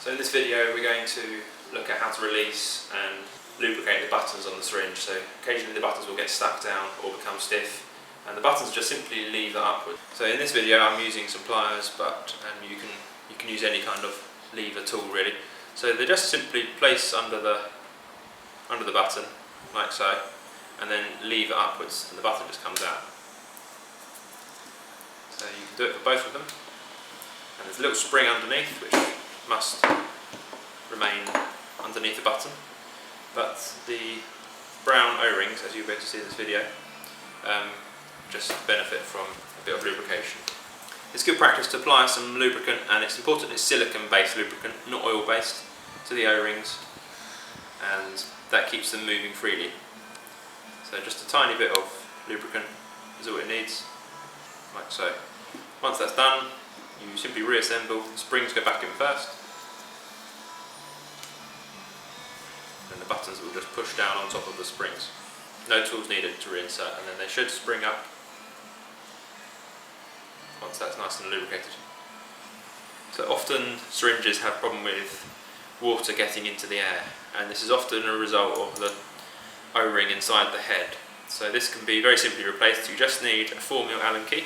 So in this video we're going to look at how to release and lubricate the buttons on the syringe. So occasionally the buttons will get stuck down or become stiff, and the buttons just simply lever upwards. So in this video I'm using some pliers, but you can use any kind of lever tool really. So they just simply place under the button like so, and then lever upwards, and the button just comes out. So you can do it for both of them. And there's a little spring underneath which must remain underneath the button, but the brown O-rings, as you'll be able to see in this video, just benefit from a bit of lubrication. It's good practice to apply some lubricant, and it's important it's silicone based lubricant, not oil based, to the O-rings, and that keeps them moving freely. So just a tiny bit of lubricant is all it needs, like so. Once that's done, you simply reassemble. The springs go back in first, and the buttons will just push down on top of the springs. No tools needed to reinsert, and then they should spring up once that's nice and lubricated. So often syringes have a problem with water getting into the air, and this is often a result of the O-ring inside the head. So this can be very simply replaced. You just need a 4mm Allen key,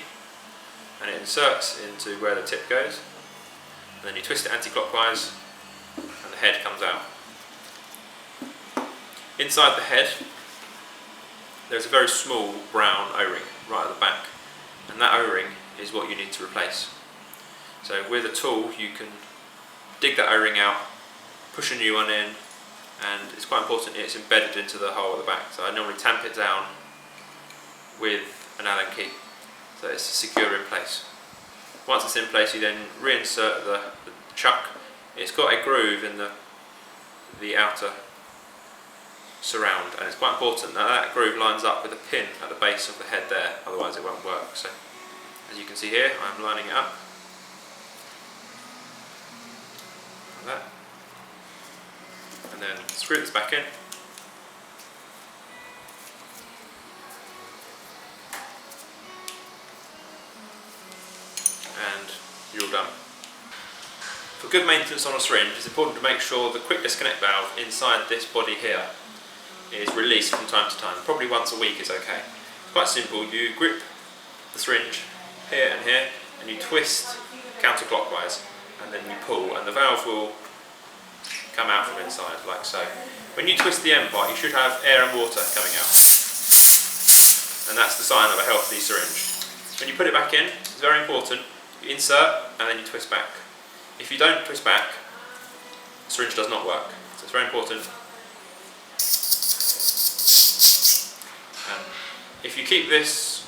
and it inserts into where the tip goes, and then you twist it anti-clockwise and the head comes out. Inside the head there's a very small brown O-ring right at the back, and that O-ring is what you need to replace. So with a tool you can dig that O-ring out, push a new one in, and it's quite important it's embedded into the hole at the back. So I normally tamp it down with an Allen key so it's secure in place. Once it's in place, you then reinsert the chuck. It's got a groove in the outer surround, and it's quite important that that groove lines up with a pin at the base of the head there, otherwise it won't work. So as you can see here, I'm lining it up like that, and then screw this back in. And you're done. For good maintenance on a syringe, it's important to make sure the quick disconnect valve inside this body here is released from time to time. Probably once a week is okay. It's quite simple. You grip the syringe here and here, and you twist counterclockwise, and then you pull, and the valve will come out from inside like so. When you twist the end part, you should have air and water coming out, and that's the sign of a healthy syringe. When you put it back in, it's very important. You insert and then you twist back. If you don't twist back, the syringe does not work. So it's very important. If you keep this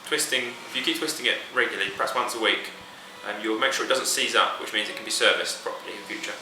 twisting, if you keep twisting it regularly, perhaps once a week, you'll make sure it doesn't seize up, which means it can be serviced properly in future.